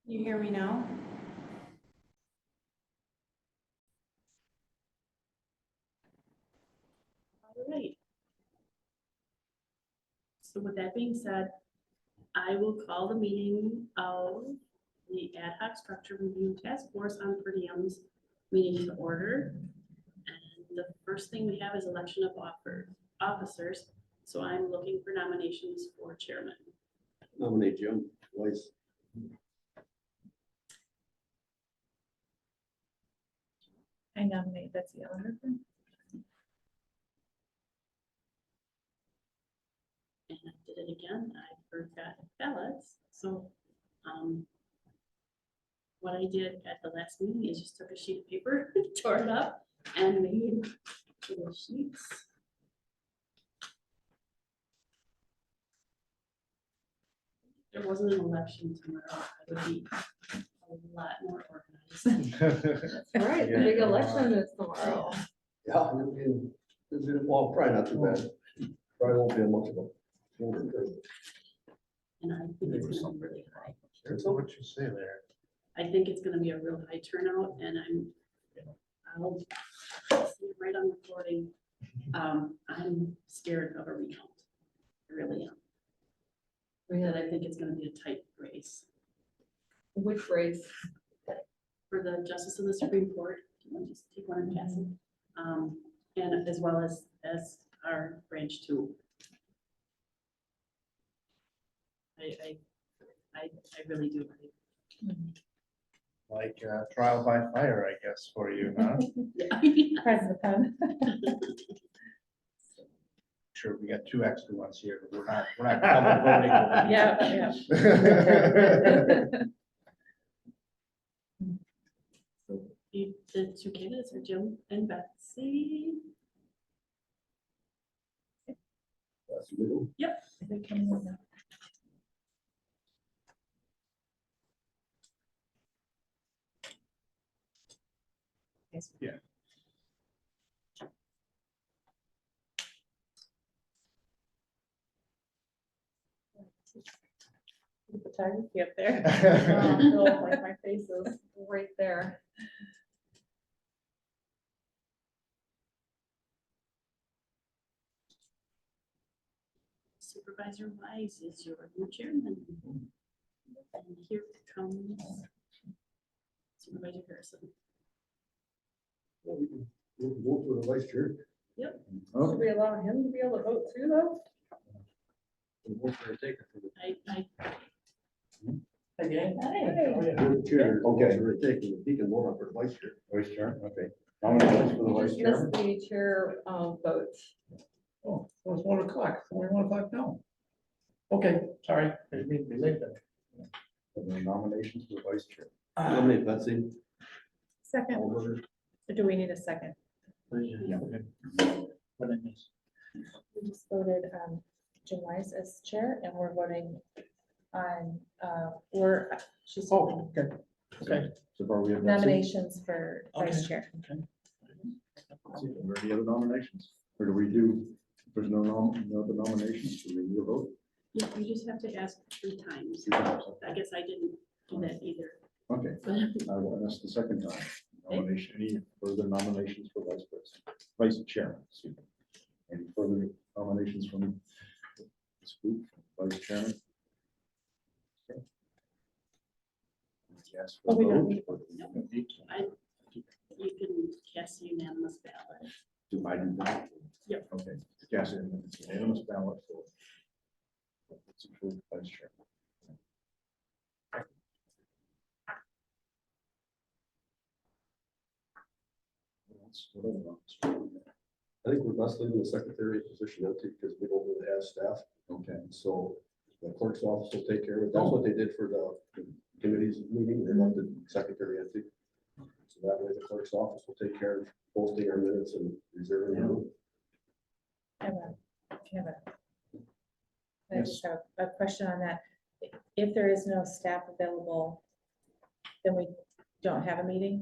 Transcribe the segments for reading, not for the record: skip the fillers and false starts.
You hear me now? All right. So with that being said, I will call the meeting of the Ad Hoc Structure Review Task Force on Per Diems meeting to order. And the first thing we have is election of officers. So I'm looking for nominations for chairman. Nominate Jim Weiss. I nominate Betsy Ellender. And I did it again. I forgot ballots. So what I did at the last meeting is just took a sheet of paper, tore it up, and made little sheets. If there wasn't an election tomorrow, I would be a lot more organized. All right, the big election is tomorrow. Yeah, well, probably not too bad. Probably won't be much of a. And I think it's gonna be really high. Here's what you say there. I think it's gonna be a real high turnout, and I'll see it right on recording. I'm scared of a recount. I really am. That I think it's gonna be a tight race Which race? for the justice of the Supreme Court. I'll just take one and pass it. And as well as our branch two. I really do. Like trial by fire, I guess, for you, huh? President. Sure, we got two extra ones here, but we're not double voting. over each Yeah, other. The two candidates are Jim and Betsy. That's new. Yep. They're coming in now. Yeah. The photography up there. Oh, no, like my face is right there. Supervisor Wise is your new chairman. And here comes Supervisor Harrison. Well, we can vote for the vice chair. Should we allow him to be able to vote too, though? We'll vote for a taker for the Again? chair. Okay. He can vote on for the vice chair. Vice chair, okay. Nominations for the We vice just chair. missed the chair vote. Oh, it was 1 o'clock, only 1 o'clock now. Okay, sorry, I didn't mean to be late then. The nominations for the vice chair. Nominate Betsy. second. Allberger. Or do we need a second? Yeah, okay. What I missed. We just voted Jim Wise as chair, and we're voting on, she's Oh, okay, okay. So far we have. nominations for vice Okay. chair. Okay. Are there any other nominations? Or do we do, if there's no other nominations, do we need a vote? Yeah, you just have to ask 3 times. I guess I didn't do that either. Okay, I will ask the second time. Nomination, any further nominations for vice president, vice chairman? Excuse me. Any further nominations from this group, vice chairman? Okay. Yes. Oh, we don't need- You can cast a unanimous ballot. Do I do that? Yep. Okay, cast it in unanimous ballot for. Let's approve vice chair. What else? What other ones? I think we're best leaving the secretary position empty because we don't really have staff. Okay, So the clerk's office will take care of it. That's what they did for the committee's meeting. They left the secretary empty. So that way the clerk's office will take care of posting our minutes and reserving them. I have I Yes. just have a question on that. If there is no staff available, then we don't have a meeting?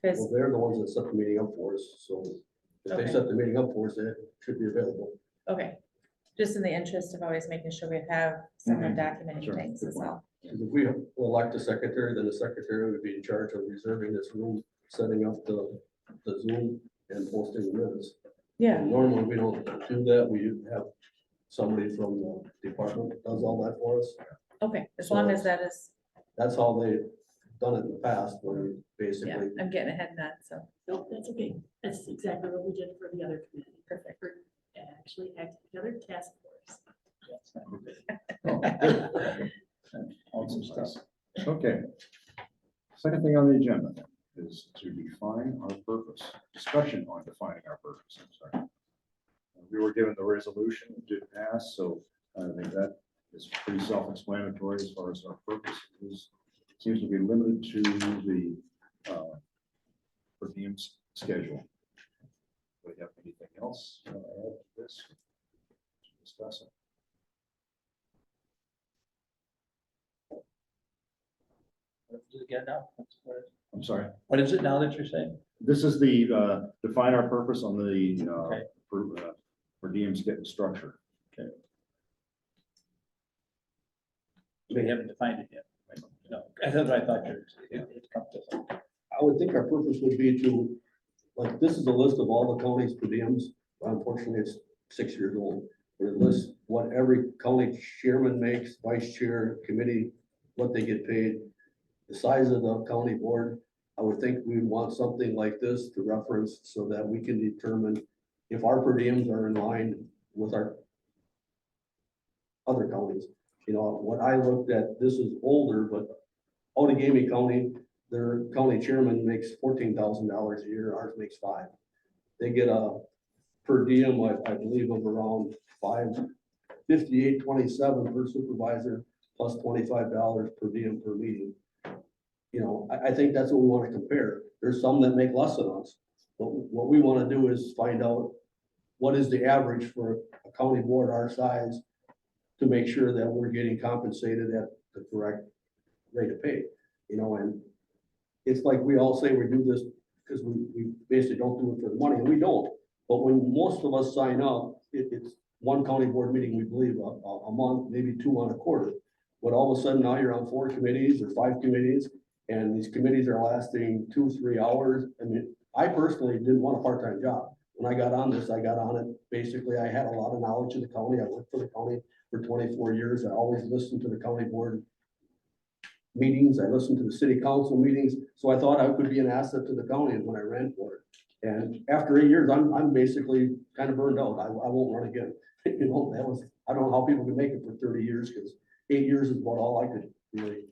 Well, Because, they're the ones that set the meeting up for us. So if they Okay. set the meeting up for us, it should be available. okay, Just in the interest of always making sure we have someone Mhm. documenting Sure. things as well. Because if we elect a secretary, then the secretary would be in charge of reserving this room, setting up the Zoom and posting the minutes. Yeah, And normally we don't do that. We have somebody from the department that does all that for us. okay, as long as So- that is, That's how they've done it in the past, where we yeah, basically, I'm getting ahead of that, so, Nope, that's okay. That's exactly what we did for the other committee. perfect. For actually acting together task force. Oh, good. Awesome stuff. Okay. Second thing on the agenda is to define our purpose, discussion on defining our purpose, I'm sorry. We were given the resolution, it did pass, so I think that is pretty self-explanatory as far as our purpose is. Seems to be limited to the per diem schedule. Do we have anything else to add to this? Discuss it. What is it again now? I'm sorry. What is it now that you're saying? This is the define our purpose on the Okay. per diem structure. We haven't defined it yet. No, that's what I thought it come to. I would think our purpose would be to, like, this is a list of all the counties per diems. Unfortunately, it's 6 years old. But it lists what every county chairman makes, vice chair, committee, what they get paid, the size of the county board. I would think we'd want something like this to reference so that we can determine if our per diems are in line with our other counties. You know, when I looked at, this is older, but Outagamie County, their county chairman makes $14,000 a year, ours makes $5,000. They get a per diem, I believe, of around $558.27 per supervisor, plus $25 per diem per meeting. You know, I think that's what we want to compare. There's some that make less than us. But what we want to do is find out what is the average for a county board our size to make sure that we're getting compensated at the correct rate of pay, you know, and it's like we all say we do this because we basically don't do it for the money, and we don't. But when most of us sign up, it's one county board meeting, we believe, a month, maybe 2 on a quarter. But all of a sudden now you're on 4 committees or 5 committees, and these committees are lasting 2-3 hours. I mean, I personally didn't want a part-time job. When I got on this, I got on it, basically, I had a lot of knowledge of the county. I worked for the county for 24 years. I always listened to the county board meetings. I listened to the city council meetings. So I thought I could be an asset to the county when I ran for it. And after 8 years, I'm basically kind of burned out. I won't run again. You know, I don't know how people can make it for 30 years, because 8 years is about all I could really.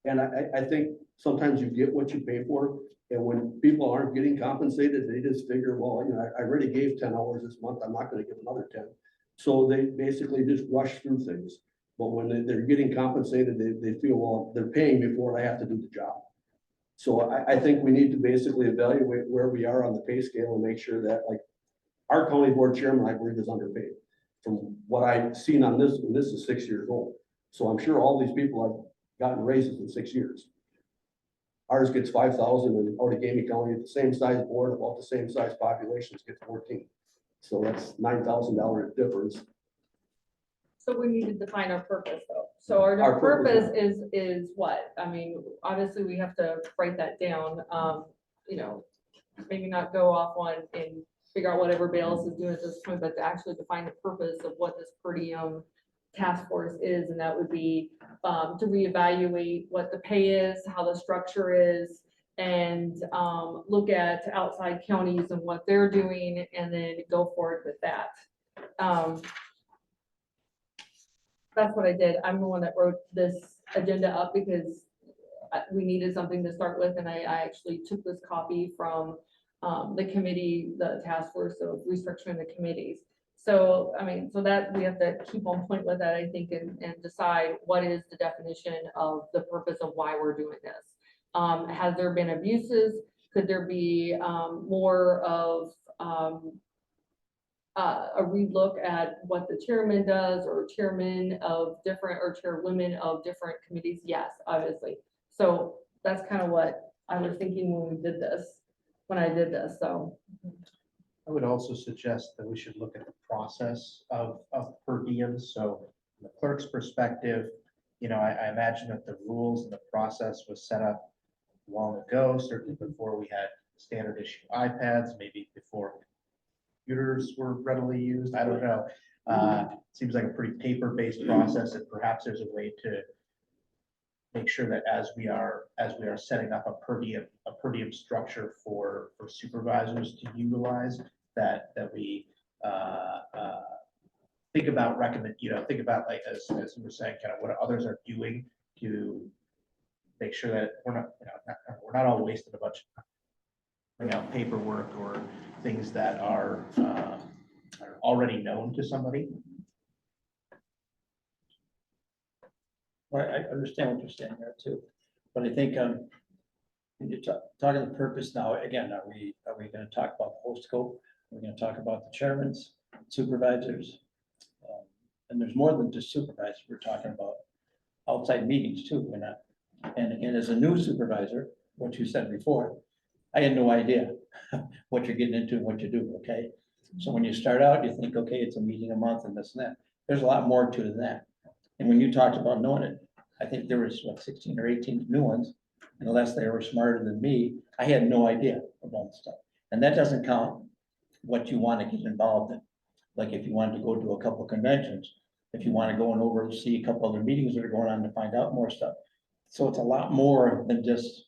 And I think sometimes you get what you pay for. And when people aren't getting compensated, they just figure, well, you know, I already gave 10 hours this month. I'm not going to give another 10. So they basically just rush through things. But when they're getting compensated, they feel, well, they're paying me for it, I have to do the job. So I think we need to basically evaluate where we are on the pay scale and make sure that, like, our county board chairman, I believe, is underpaid. From what I've seen on this, and this is 6 years old. So I'm sure all these people have gotten raises in 6 years. Ours gets 5,000, and Outagamie County, at the same size board, about the same size populations, gets 14. So that's $9,000 difference. So we need to define our purpose though. So our Our purpose, purpose is what? I mean, obviously we have to write that down. You know, maybe not go off on and figure out what everybody else is doing at this point, but to actually define the purpose of what this per diem task force is, and that would be to reevaluate what the pay is, how the structure is, and look at outside counties and what they're doing, and then go forward with that. That's what I did. I'm the one that wrote this agenda up because we needed something to start with, and I actually took this copy from the committee, the task force of restructuring the committees. So, I mean, so that we have to keep on point with that, I think, and decide what is the definition of the purpose of why we're doing this. Has there been abuses? Could there be more of a relook at what the chairman does, or chairman of different, or chairwomen of different committees? Yes, obviously. So that's kind of what I was thinking when we did this, when I did this, so. I would also suggest that we should look at the process of per diems, so from the clerk's perspective, I imagine that the rules and the process was set up long ago, certainly before we had standard issue iPads, maybe before computers were readily used, I don't know. Seems like a pretty paper-based process, and perhaps there's a way to make sure that as we are setting up a per diem structure for supervisors to utilize, that we think about think about like, as you were saying, kind of what others are doing to make sure that we're not all wasting a bunch of paperwork or things that are already known to somebody. Well, I understand what you're saying there too, but I think, when you're talking the purpose now, again, are we gonna talk about the whole scope? We're gonna talk about the chairmans, supervisors, and there's more than just supervisors. We're talking about outside meetings too. We're not, and again, as a new supervisor, what you said before, I had no idea what you're getting into and what you do, okay? So when you start out, you think, okay, it's a meeting a month and this and that. There's a lot more to it than that. And when you talked about knowing it, I think there was, 16 or 18 new ones, and unless they were smarter than me, I had no idea about stuff. And that doesn't count what you want to get involved in. Like if you wanted to go to a couple of conventions, if you want to go and see a couple other meetings that are going on to find out more stuff. So it's a lot more than just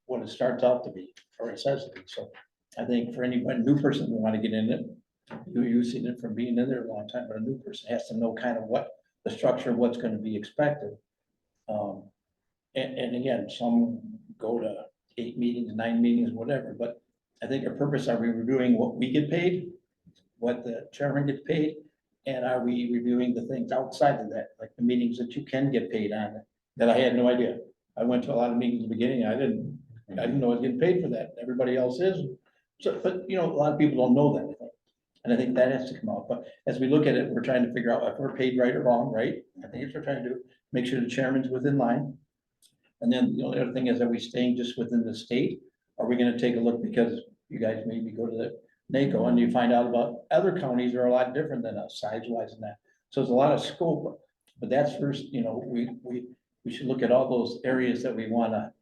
what it starts out to be, or it says to be. So I think for anyone, new person who want to get in it, you've seen it from being in there a long time, but a new person has to know kind of what the structure, what's going to be expected. And again, some go to 8 meetings, 9 meetings, whatever, but I think our purpose, are we reviewing what we get paid, what the chairman gets paid, and are we reviewing the things outside of that, like the meetings that you can get paid on, that I had no idea. I went to a lot of meetings in the beginning, I didn't know I was getting paid for that, everybody else is. So, but a lot of people don't know that, I think. And I think that has to come out, but as we look at it, we're trying to figure out if we're paid right or wrong, right? I think it's what we're trying to do, make sure the chairman's within line. And then the only other thing is, are we staying just within the state? Are we gonna take a look, because you guys maybe go to the NACO and you find out about other counties are a lot different than us, size wise and that. So there's a lot of scope, but that's first, we should look at all those areas that we wanna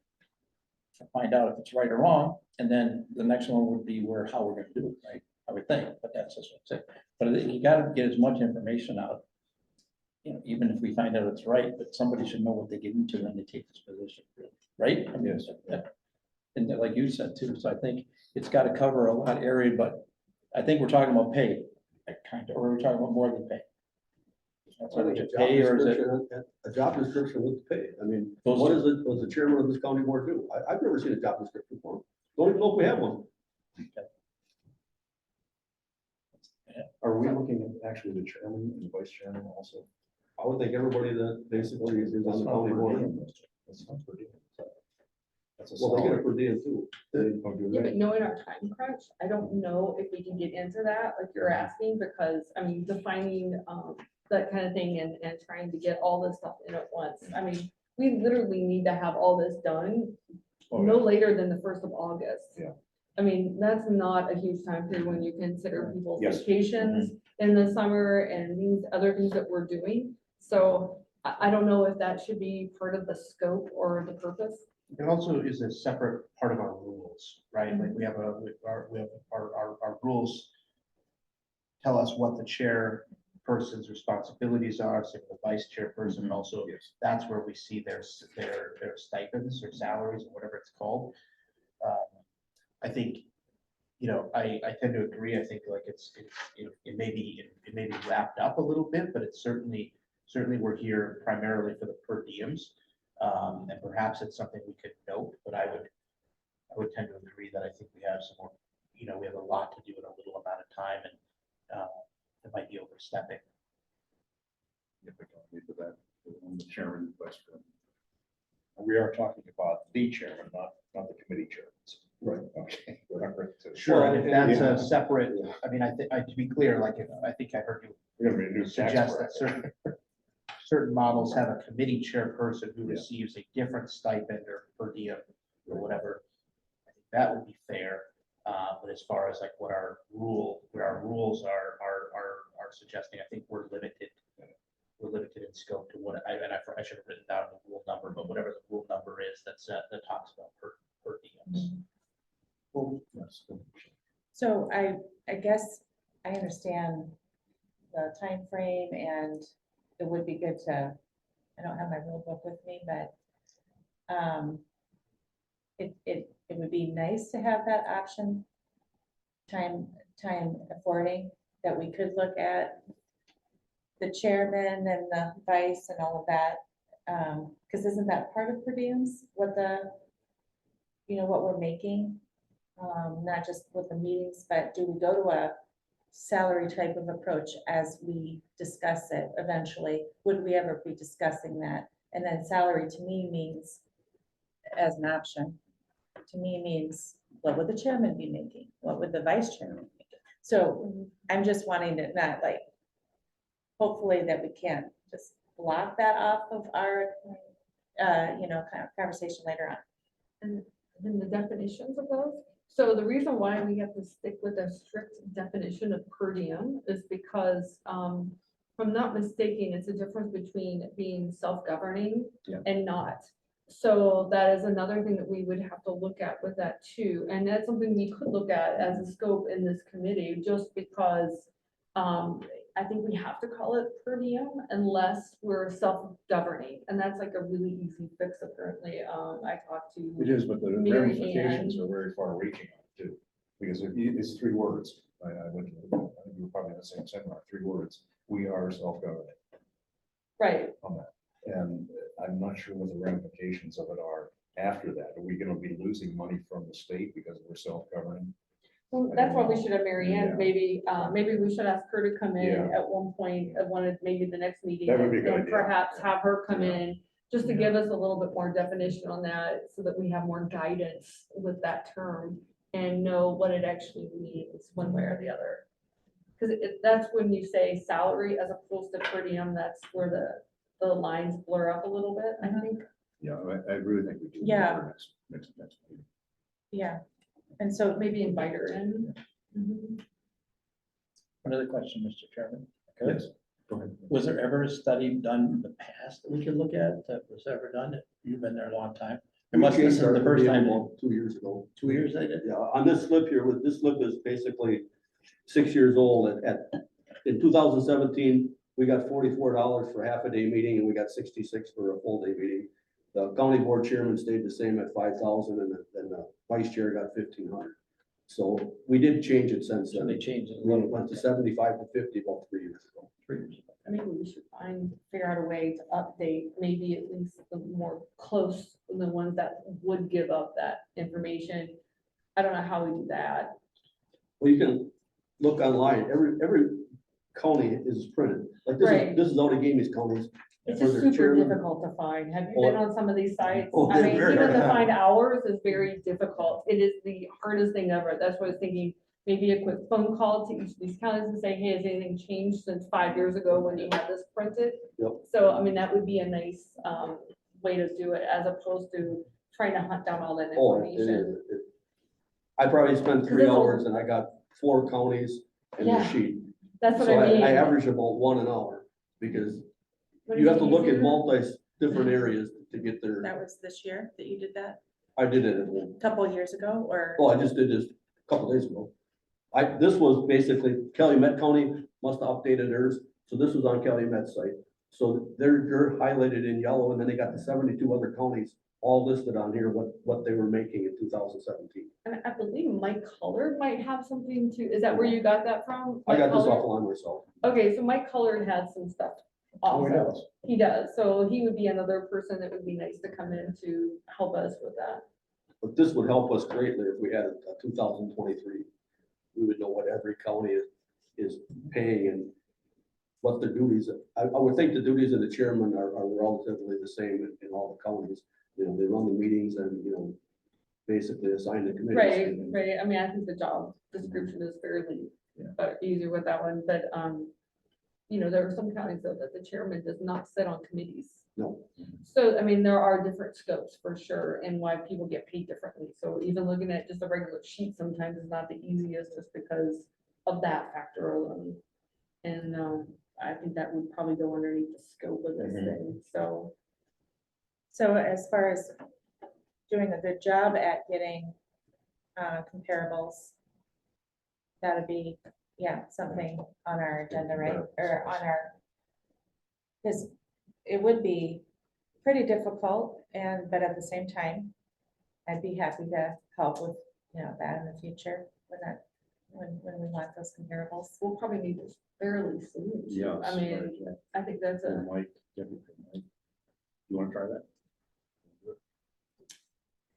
find out if it's right or wrong. And then the next one would be how we're gonna do it, right? I would think, but that's just what I'm saying. But I think you gotta get as much information out, even if we find out it's right, but somebody should know what they get into when they take this position, right? I mean, and like you said too, so I think it's gotta cover a lot of area, but I think we're talking about pay, or we're talking about more than pay. That's what it's pay, or is it? A job description with pay. I mean, Those- what does the chairman of this county board do? I've never seen a job description before. Don't even know if we have one. Are we looking at actually the chairman and the vice chairman also? I would think everybody that basically is on the county board. That's not per diem. That's a Well, they get salary. it per diem too. Oh, do Yeah, they? but knowing our time crunch, I don't know if we can get into that, like you're asking, because, I mean, defining, that kind of thing and trying to get all this stuff in at once. I mean, we literally need to have all this done Oh, no yeah. later than the 1st of August. Yeah. I mean, that's not a huge time period when you consider people's Yes. vacations in the summer and these other things that we're doing. So I don't know if that should be part of the scope or the purpose. It also is a separate part of our rules, right? Like we have our rules tell us what the chairperson's responsibilities are, so the vice chairperson, and also Yes. that's where we see their stipends or salaries or whatever it's called. I think, I tend to agree. I think like it may be wrapped up a little bit, but it's certainly we're here primarily for the per diems. And perhaps it's something we could note, but I would tend to agree that I think we have some more, we have a lot to do in a little amount of time, and it might be overstepping. If we don't need for that, the chairman, vice chairman. We are talking about the chairman, not the committee chairman. Right. Okay. Sure, and if that's Yeah. a separate, I mean, to be clear, like, I think I heard you We're gonna be a new tax suggest that bracket. certain models have a committee chairperson who Yeah. receives a different stipend or per diem or whatever. I think that would be fair. But as far as like what our rules are suggesting, I think we're limited I should have written down the rule number, but whatever the rule number is that talks about per diems. Well, yes. So I guess I understand the time frame, and it would be good to, I don't have my rule book with me, but it would be nice to have that option, time affording, that we could look at the chairman and the vice and all of that. Because isn't that part of per diems, what what we're making? Not just with the meetings, but do we go to a salary type of approach as we discuss it eventually? Would we ever be discussing that? And then salary to me means, as an option, to me means, what would the chairman be making? What would the vice chairman be making? So I'm just wanting to not like, hopefully that we can just block that off of our, kind of conversation later on. And then the definitions of those. So the reason why we have to stick with a strict definition of per diem is because, if I'm not mistaken, it's a difference between being self-governing Yeah. and not. So that is another thing that we would have to look at with that too. And that's something we could look at as a scope in this committee, just because, I think we have to call it per diem unless we're self-governing. And that's like a really easy fix apparently. I talked to. It is, but the Mary ramifications are very far reaching on it too, because it's 3 words. I went to, I think we were probably in the same seminar, 3 words. We are self-governing Right. on that. And I'm not sure what the ramifications of it are after that. Are we gonna be losing money from the state because we're self-governing? Well, that's why we should have Mary Ann, Yeah. maybe we should ask her to come in Yeah. at one point, at one of, maybe the next meeting. That would be a good and idea. perhaps have her come Yeah. in, just to Yeah. give us a little bit more definition on that, so that we have more guidance with that term and know what it actually means one way or the other. Because that's when you say salary as opposed to per diem, that's where the lines blur up a little bit, I think. Yeah, I really think we do. Yeah. for next meeting. Yeah, and so Maybe invite her in. Mhm. Another question, Mr. Chairman. Yes, go ahead. Was there ever a study done in the past that we could look at that was ever done? You've been there a long time. It We must, this changed is our the first per diem time, about 2 years ago. 2 years they did? Yeah, on this slip here, this slip is basically 6 years old. In 2017, we got $44 for half a day meeting, and we got 66 for a full day meeting. The county board chairman stayed the same at 5,000, and then the vice chair got 1,500. So we did change it since So then. they changed it. a We little went to bit. 75 to 50 about 3 years ago. 3 years. Maybe we should figure out a way to update, maybe at least the more close, the ones that would give up that information. I don't know how we do that. Well, you can look online. Every county is printed. Like Right. this is Outagamie's counties. It's For just their super chairman. difficult to find. Have you Oh, been on some of these sites? oh, I they're mean, very even to hard. find hours is very difficult. It is the hardest thing ever. That's what I was thinking. Maybe a quick phone call to each of these counties and say, hey, has anything changed since 5 years ago when you had this printed? Yep. So, I mean, that would be a nice way to do it, as opposed to trying to hunt down all that Oh, it information. is. I probably spent 3 Because it's a- hours and I got 4 counties in the Yeah. sheet. That's what So I mean. I average about 1 an hour because What you is have to it look at easier? different areas to get there. that was this year that you did that, I did it at home. a couple of years ago, or? Oh, I just did this a couple days ago. This was basically Calumet County must have updated theirs. So this was on Calumet's site. So they're highlighted in yellow, and then they got the 72 other counties all listed on here, what they were making in 2017. And I believe Mike Colored might have something to, is that where you got that from? I Mike got this Colored? offline myself. Okay, so Mike Colored had some stuff Oh, he also. does. He does, so he would be another person that would be nice to come in to help us with that. But this would help us greatly if we had a 2023. We would know what every county is paying and what their duties. I would think the duties of the chairman are relatively the same in all the counties. You know, they run the meetings and, basically assign the committees. Right, right, I mean, I think the job description is fairly Yeah. easier with that one, but, there are some counties though that the chairman does not sit on committees. No, So, I mean, there are different scopes for sure, and why people get paid differently. So even looking at just a regular sheet sometimes is not the easiest, just because of that factor alone. And, I think that would probably go underneath the scope of this Mhm. thing, so. So as far as doing a good job at getting comparables, that'd be, yeah, something on our agenda, right? Or on our, because it would be pretty difficult but at the same time, I'd be happy to help with, that in the future when we want those comparables. We'll probably need this fairly soon. too. Yes, I mean, right. I think that's So a, Mike, Mike, you want to try that?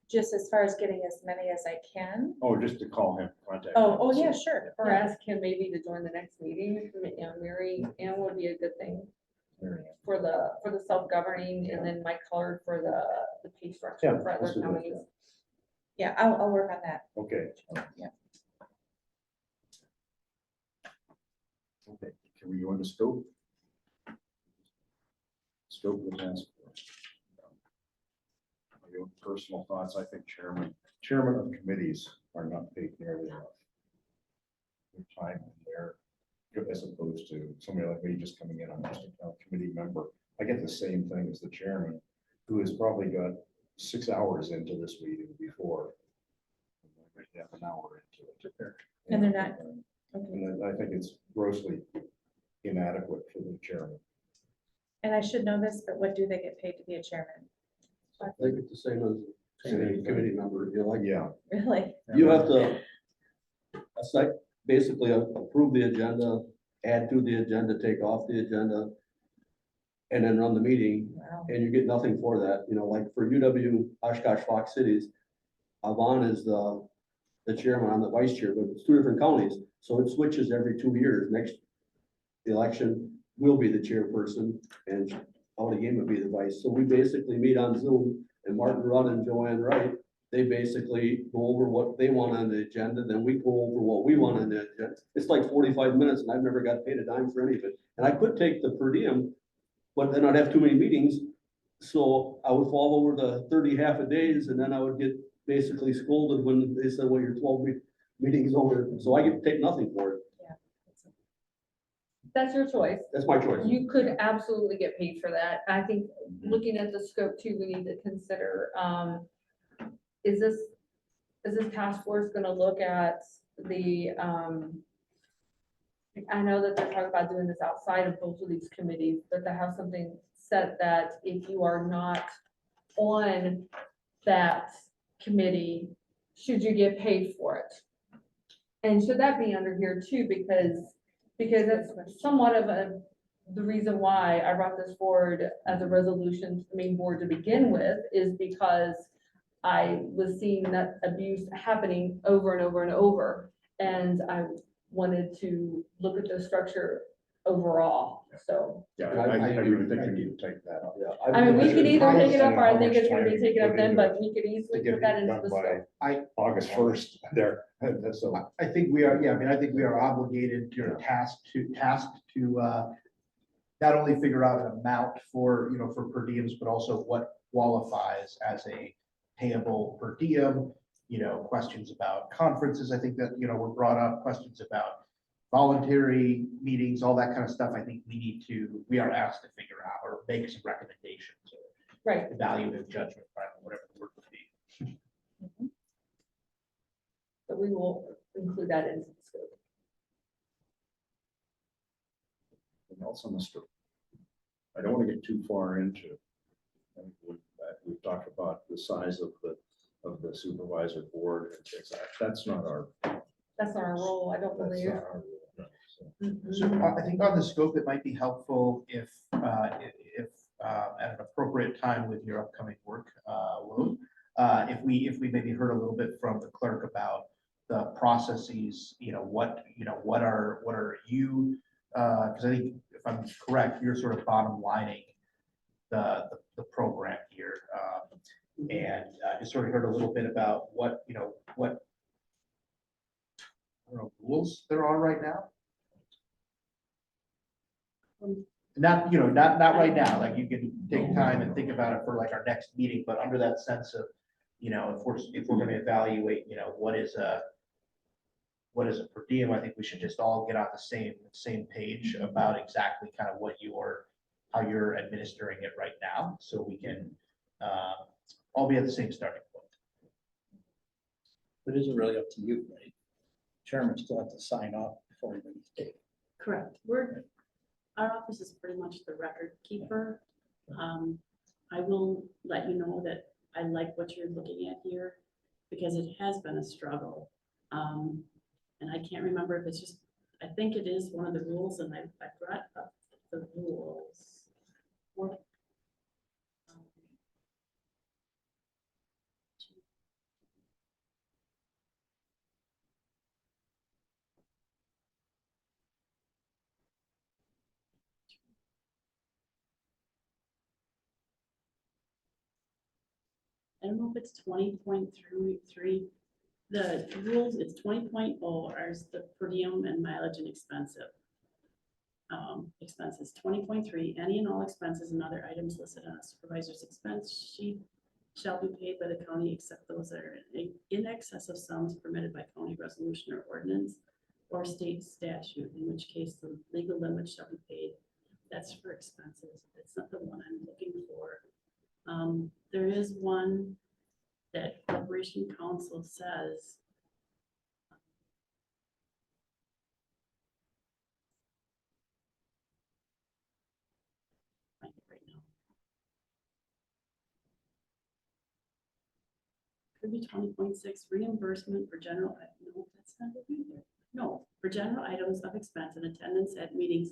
Just as far as getting as many as I can. Oh, just to call him, contact. Oh, him, yeah, see. sure. or Yeah. ask him maybe to join the next meeting, Mary Ann would be a good thing for the self-governing, and then Mike Colored for the pay structure Yeah, for let's other do that, counties. Yeah, I'll work on that. Okay. Yeah. Okay, can we go into scope? Scope of the task force. My own personal thoughts, I think chairman of committees are not paid nearly enough. Their time in there, as opposed to somebody like me just coming in on just a committee member. I get the same thing as the chairman, who has probably got 6 hours into this meeting before. Half an hour into it. And they're not- And I think it's grossly inadequate for the chairman. And I should know this, but what do they get paid to be a chairman? I think it's the same as any committee member, Yeah. Really? you have to basically approve the agenda, add to the agenda, take off the agenda, and then run the meeting, Wow. and you get nothing for that, like for UW Oshkosh Fox Cities, Avon is the chairman, I'm the vice chair, but it's 2 different counties, so it switches every 2 years. Next election will be the chairperson, and Audi Game would be the vice. So we basically meet on Zoom, and Martin Rudd and Joanne Wright, they basically go over what they want on the agenda, then we go over what we want on the agenda. It's like 45 minutes, and I've never got paid a dime for any of it. And I could take the per diem, but then I'd have too many meetings, so I would fall over the 30 half a days, and then I would get basically scolded when they said, well, your 12 meetings over, so I get to take nothing for it. That's your choice. That's my choice. You could absolutely get paid for that. I think looking at the scope too, we need to consider, is this task force gonna look at the, I know that they're talking about doing this outside of both of these committees, but to have something set that if you are not on that committee, should you get paid for it? And should that be under here too, because that's somewhat of the reason why I brought this forward as a resolution to the main board to begin with, is because I was seeing that abuse happening over and over and over. And I wanted to look at the structure overall, so. Yeah, I really think we need to take that up. Yeah, I mean, we could either take it up, or I How think much it's gonna be time taken up put then, into but we could To easily get put that it into done the by scope. August 1st there. That's so. I think we are, yeah, I mean, I think we are obligated to, tasked to not only figure out an amount for, for per diems, but also what qualifies as a payable per diem, questions about conferences, I think that, were brought up, questions about voluntary meetings, all that kind of stuff. I think we are asked to figure out or make some recommendations, or Right. evaluative judgment, whatever the word would be. But we will include that into the scope. And also on the scope. I don't want to get too far into. I think we've talked about the size of the supervisor board and things like that. That's not our. That's not our role, I don't That's believe. not our role, no, so. Mhm. So I think on the scope, it might be helpful if at an appropriate time with your upcoming work load, if we maybe heard a little bit from the clerk about the processes, what are you, because I think if I'm correct, you're sort of bottom lining the program here. And just sort of heard a little bit about what I don't know, rules there are right now. Not right now, like you can take time and think about it for like our next meeting, but under that sense of, if we're gonna evaluate, what is what is a per diem, I think we should just all get on the same page about exactly kind of how you're administering it right now, so we can all be at the same starting point. But is it really up to you, right? Chairman still have to sign off before anybody's paid. Correct. Our office is pretty much the record keeper. I will let you know that I like what you're looking at here because it has been a struggle. And I can't remember if it's just, I think it is one of the rules and I brought up the rules. What? I don't know if it's 20.3. The rules, it's 20.0 is the per diem and mileage and expenses. 20.3, any and all expenses and other items listed on a supervisor's expense sheet shall be paid by the county except those that are in excess of sums permitted by county resolution or ordinance or state statute, in which case the legal limit shall be paid. That's for expenses. That's not the one I'm looking for. There is one that Corporation Council says. Find it right now. Could be 20.6 reimbursement for general, no, that's not it either. No, for general items of expense and attendance at meetings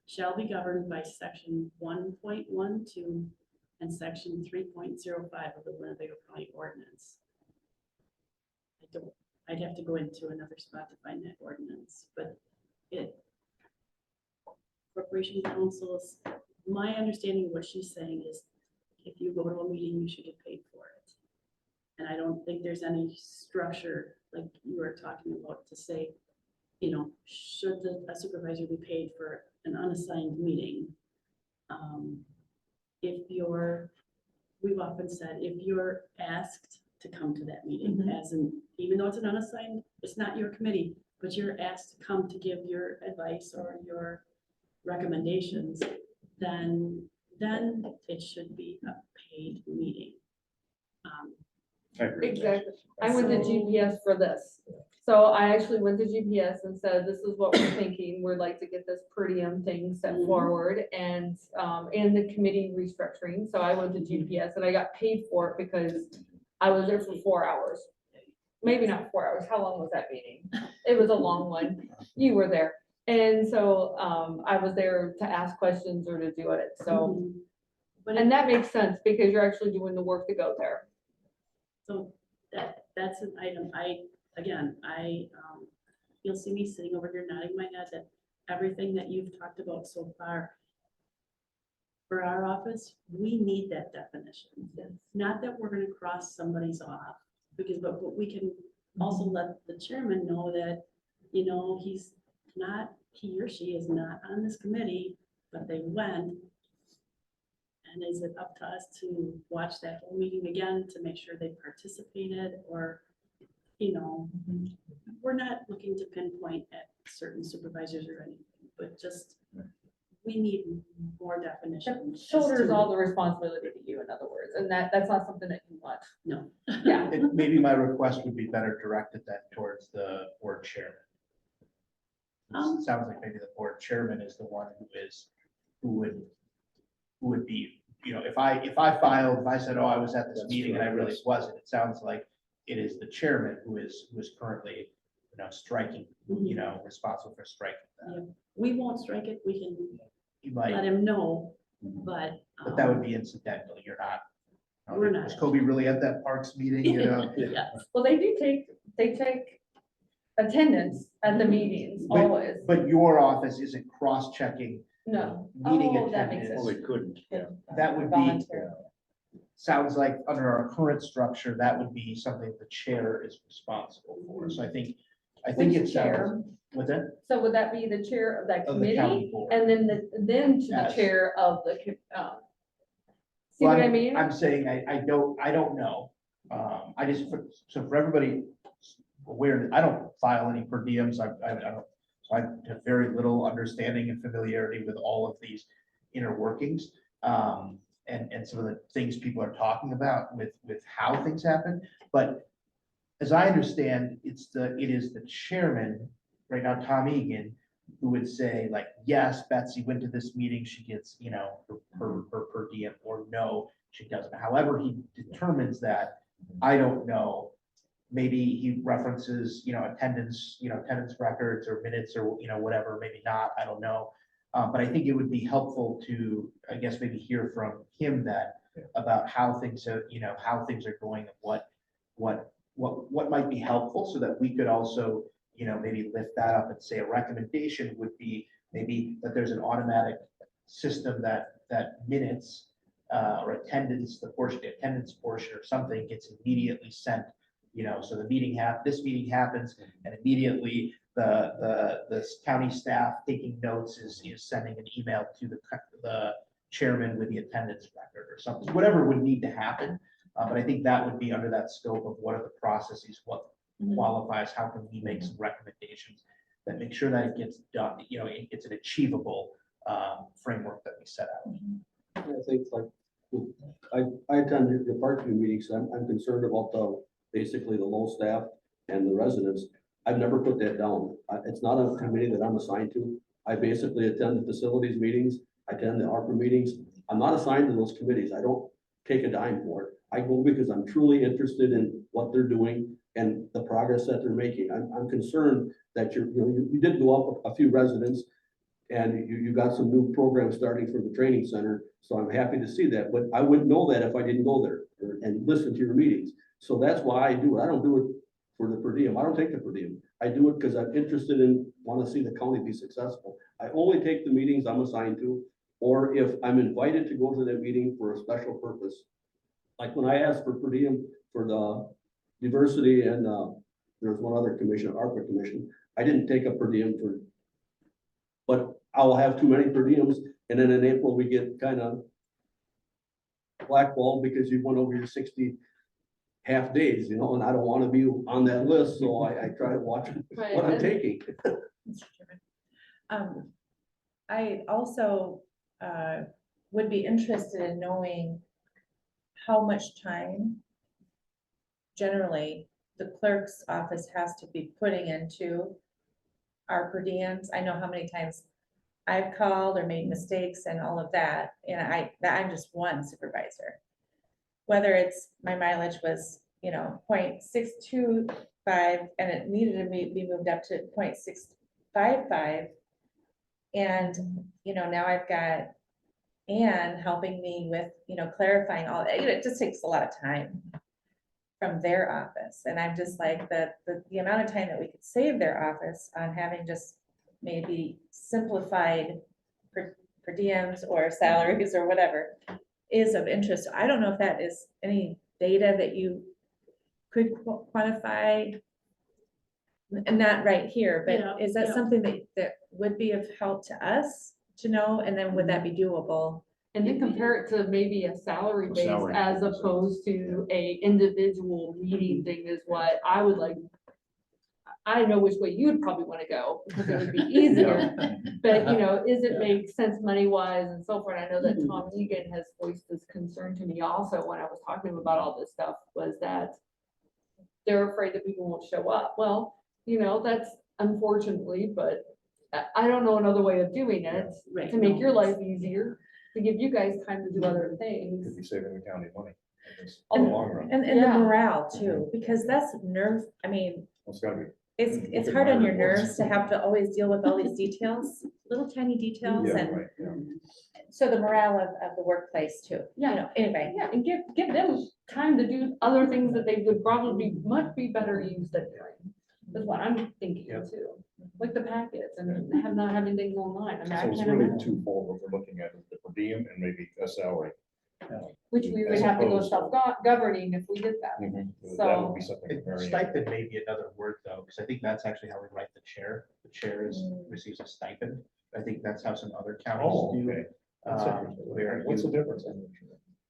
shall be governed by section 1.12 and section 3.05 of the Winnebago County Ordinance. I'd have to go into another spot to find that ordinance, but Corporation Council's, my understanding of what she's saying is if you go to a meeting, you should get paid for it. And I don't think there's any structure like you were talking about to say, should a supervisor be paid for an unassigned meeting? We've often said, if you're asked to come to that meeting, even though it's an unassigned, it's not your committee, but you're asked to come to give your advice or your recommendations, then it should be a paid meeting. I agree with that. Exactly. I went to GPS for this. So I actually went to GPS and said, this is what we're thinking. We'd like to get this per diem thing set forward and the committee restructuring. So I went to GPS and I got paid for it because I was there for 4 hours. Maybe not 4 hours. How long was that meeting? It was a long one. You were there. And so I was there to ask questions or to do it. So, and that makes sense because you're actually doing the work to go there. So that's an item you'll see me sitting over here nodding my head that everything that you've talked about so far for our office, we need that definition. Not that we're gonna cross somebody's off but we can also let the chairman know that, he or she is not on this committee, but they went. And is it up to us to watch that whole meeting again to make sure they participated or, we're not looking to pinpoint at certain supervisors or anything, but just, we need more definition. Shoulders all the responsibility to you, in other words, and that's not something that you want. No. Yeah. Maybe my request would be better directed then towards the board chairman. It sounds like maybe the board chairman is the one who would be, if I said, oh, I was at this meeting and I really wasn't, it sounds like it is the chairman who is currently, striking, responsible for striking that. Yeah. We won't strike it. We can You might, let him know, but. that would be incidental. You're not. We're not. Was Kobe really at that Parks meeting? Yes. Well, they take attendance at the meetings always. But your office isn't cross-checking No. meeting Oh, that makes attendance. Well, they couldn't. That would be, Volunteer. sounds like under our current structure, that would be something the chair is responsible for. So I think Which it chair? sounds, with it, So would that be the chair of that of the committee? county board. And then then to the Yes. chair of the, see Well, what I mean? I'm saying, I don't know. So for everybody, aware, I don't file any per diems, I don't, so I have very little understanding and familiarity with all of these inner workings. And some of the things people are talking about with how things happen, but as I understand, it is the chairman, right now, Tom Egan, who would say like, yes, Betsy went to this meeting, she gets, her per diem, or no, she doesn't. However he determines that, I don't know. Maybe he references, attendance, attendance records or minutes or, whatever, maybe not, I don't know. But I think it would be helpful to, I guess, maybe hear from him that about how things are, how things are going and what might be helpful so that we could also, maybe lift that up and say a recommendation would be maybe that there's an automatic system that minutes or attendance, the attendance portion or something gets immediately sent, so the this meeting happens and immediately the county staff taking notes is sending an email to the chairman with the attendance record or something, whatever would need to happen. But I think that would be under that scope of what are the processes, what qualifies, how can we make some recommendations that make sure that it gets done, it's an achievable framework that we set out. I think like, I attend the park committee meetings, I'm concerned about basically the low staff and the residents. I've never put that down. It's not a committee that I'm assigned to. I basically attend the facilities meetings, I attend the ARPA meetings. I'm not assigned to those committees. I don't take a dime for it. I go because I'm truly interested in what they're doing and the progress that they're making. I'm concerned that you did go up a few residents and you got some new programs starting for the training center. So I'm happy to see that, but I wouldn't know that if I didn't go there and listen to your meetings. So that's why I do it. I don't do it for the per diem. I don't take the per diem. I do it because I'm interested in, want to see the county be successful. I only take the meetings I'm assigned to, or if I'm invited to go to that meeting for a special purpose. Like when I asked for per diem for the diversity and there's one other commission, ARPA commission, I didn't take a per diem for, but I'll have too many per diems. And then in April, we get kind of blackballed because you went over your 60 half days, and I don't want to be on that list. So I try to watch what I'm taking. Mr. Chairman. I also would be interested in knowing how much time generally the clerk's office has to be putting into our per diems. I know how many times I've called or made mistakes and all of that, and I'm just one supervisor. Whether it's my mileage was, 0.625 and it needed to be moved up to 0.655. And, now I've got Ann helping me with, clarifying all that. It just takes a lot of time from their office. And I'm just like, the amount of time that we could save their office on having just maybe simplified per diems or salaries or whatever is of interest. I don't know if that is any data that you could quantify, and not right here, but Yeah, is that yeah. something that would be of help to us to know? And then would that be doable? And then compare it to maybe a salary A base salary. as opposed to a individual meeting thing is what I would like. I know which way you'd probably want to go because it would be easier, but is it make sense money wise and so forth? I know that Tom Egan has voiced this concern to me also when I was talking to him about all this stuff, was that they're afraid that people won't show up. Well, that's unfortunately, but I don't know another way of doing it Right. to make your life easier, to give you guys time to do other Could things. be saving the county money in this- in the long run. And the Yeah. morale too, because that's It's gotta be. it's Look at hard on my your reports. nerves to have to always deal with all these details, little tiny details, Yeah, and right, yeah. so the morale of the workplace too. Anyway. Yeah, and give them time to do other things that they would probably much be better used at doing. That's what I'm thinking Yep. too, like the packets and not having things online. I mean, I So it's can't really imagine, twofold, what we're looking at, is the per diem and maybe a salary. which we would as have to go opposed to- self-governing if we did that. That would So- be something very. Stipend may be another word though, because I think that's actually how we write the chair. The chair receives a stipend. I think that's how some other counties Oh, do. okay. That's where interesting. What's the you- difference?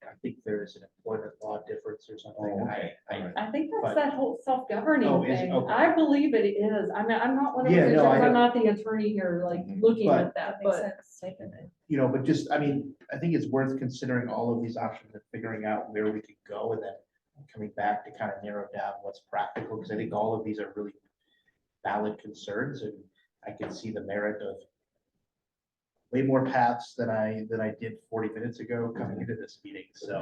I think there is an employment law difference or something. Oh, okay. I think But- that's that whole self-governing Oh, is it? thing. Okay. I believe it is. I mean, I'm not one of Yeah, those, no, I I'm don't- not the attorney here, like, Mhm. looking But- at that, That makes but. sense, taking it. You know, but just, I mean, I think it's worth considering all of these options and figuring out where we could go and then coming back to kind of narrow down what's practical, because I think all of these are really valid concerns, and I can see the merit of way more paths than I did 40 minutes ago coming into this meeting, so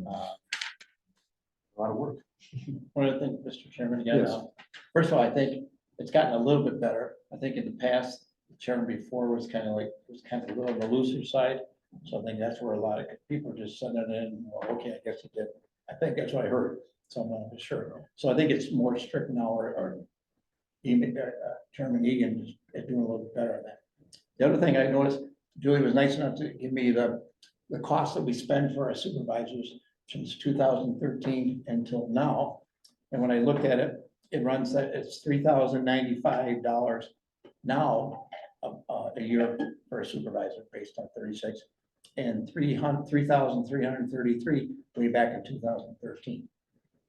a lot of work. One of the things, Mr. Chairman, again, Yes. first of all, I think it's gotten a little bit better. I think in the past, the chairman before was kind of like, was kind of a little on the looser side. So I think that's where a lot of people just send it in, well, okay, I guess it did. I think that's what I heard, so I'm not sure. So I think it's more strict now, or even Chairman Egan is doing a little bit better on that. The other thing I noticed, Julie was nice enough to give me the cost that we spend for our supervisors since 2013 until now. And when I looked at it, it runs that it's $3,095 now a year for a supervisor based on 36, and 3,333 way back in 2013.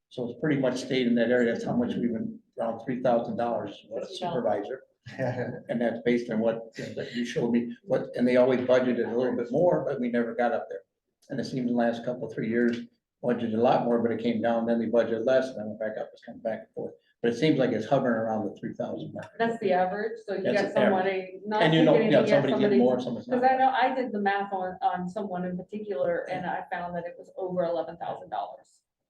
So it's pretty much stayed in that area. That's how much we've been, around $3,000 for a supervisor. And that's based on what that you showed me, and they always budgeted a little bit more, but we never got up there. And it seems the last couple, 3 years, budgeted a lot more, but it came down, then they budgeted less, and then went back up, it's coming back and forth. But it seems like it's hovering around the 3,000 mark. That's the average, so you That's got the average. somebody, not And you thinking know, anything yeah, against somebody getting somebody. more, someone's Cause not. I know, I did the math on someone in particular, and I found that it was over $11,000.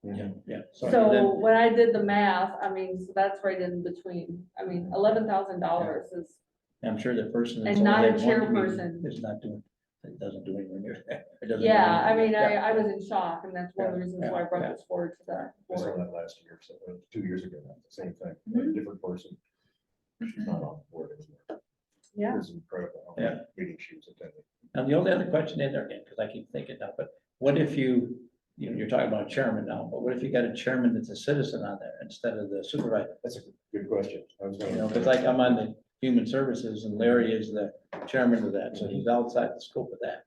Yeah. So then- when I did the math, I mean, so that's right in between, I mean, $11,000 is, I'm sure the person. that's And not only a had one meeting chairperson. Is not doing, it doesn't do anywhere near that. It doesn't do yeah, I anything. mean, Yeah. I was in shock, and that's one of the reasons why I brought Yeah. this forward to the I saw board. that last year, so 2 years ago, the same thing, Mhm. a different person. She's not on the board anymore. Yeah. It was incredible how Yeah. many meetings she was attending. Now, the only other question in there again, because I keep thinking now, but what if you're talking about a chairman now, but what if you got a chairman that's a citizen on there instead of the supervisor? That's a good question. I was You know, gonna- because like I'm on the human services and Larry is the chairman of that, so he's outside the scope of that.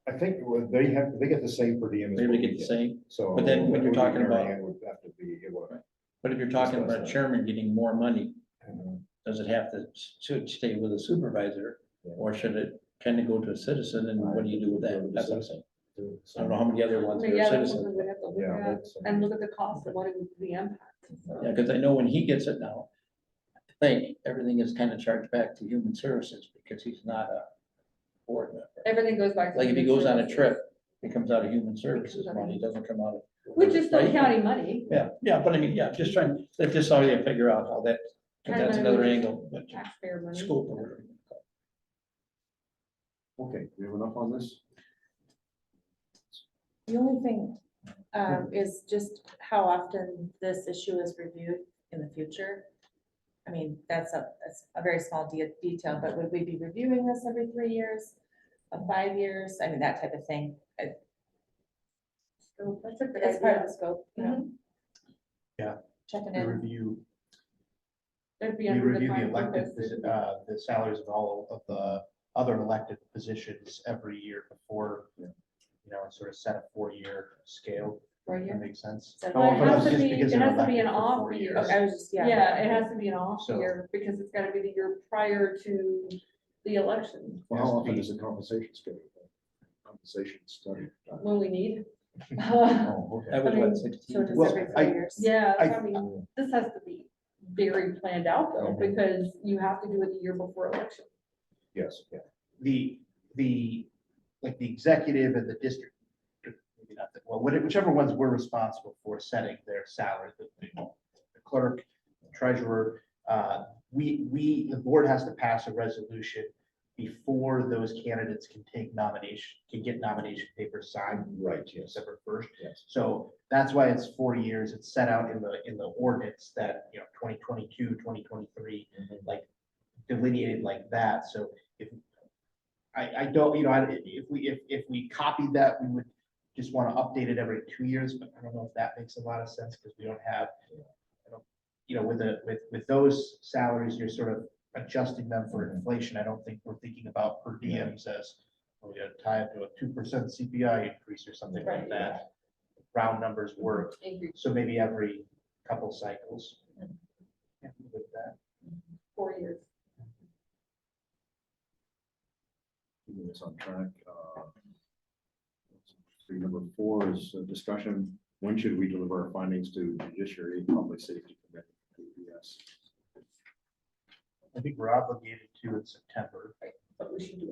I think they get the same per diem. as Maybe what they we get the same, So. but then when you're talking about- Mary Ann would have to be, it would- but if you're talking about a chairman getting more money, Mhm. does it have to, should stay with a supervisor? Or can it go to a citizen, and what do you do with that? That's what I'm saying. I don't know how many other I ones mean, are yeah, that's citizens. something we have to look Yeah, at, that's. and look at the cost of what it would be impact. so. Yeah, because I know when he gets it now, I think everything is kind of charged back to human services because he's not a board member. Everything goes back to. Like if he human goes on a services, trip, it comes out of human services money, it doesn't come out of. Which is still Right? county money, Yeah, but I mean, yeah, just trying, that's just how you figure out how that, because that's another angle, but taxpayer money. scope or whatever. Okay, we have enough on this? The only thing is just how often this issue is reviewed in the future. I mean, that's a very small detail, but would we be reviewing this every 3 years, 5 years? I mean, that type of thing. So that's a good It's part of idea. the scope, you know? Yeah. Checking We in. review, That'd be we under review the defined elected, purpose. the salaries of all of the other elected positions every year before, you know, and sort of set a 4-year scale. Right That here. makes sense. So- Well, it Oh, but has to just be, because it they're has to be an elected for off 4 year. years. I was just, yeah. Yeah, it has to be an off So- year, because it's gotta be the year prior to the election, Well, how often is the compensation scheduled? Compensation study. when we need. Oh, okay. That was I mean, what, So 16? it's Well, every I- 4 years. Yeah, I- I mean, this has to be very planned out though, Mhm. because you have to do it the year before election. Yes, yeah. Like the executive and the district, maybe not the- well, whichever ones we're responsible for setting their salary, the clerk, treasurer, the board has to pass a resolution before those candidates can get nomination papers signed. Right, yes. December 1st. Yes. So that's why it's 4 years. It's set out in the ordinance that, 2022, 2023, like delineated like that. So if, I don't, if we copied that, we would just want to update it every 2 years, but I don't know if that makes a lot of sense because we don't have, with those salaries, you're sort of adjusting them for inflation. I don't think we're thinking about per diems as, we're gonna tie it to a 2% CPI increase or something like Right. that. round numbers work. Angry So maybe every couple cycles. Yeah, with that. 4 years. Keeping us on track. Number 4 is a discussion. When should we deliver our findings to Judiciary and Public Safety Committee? Yes. I think we're obligated to in September, But we should do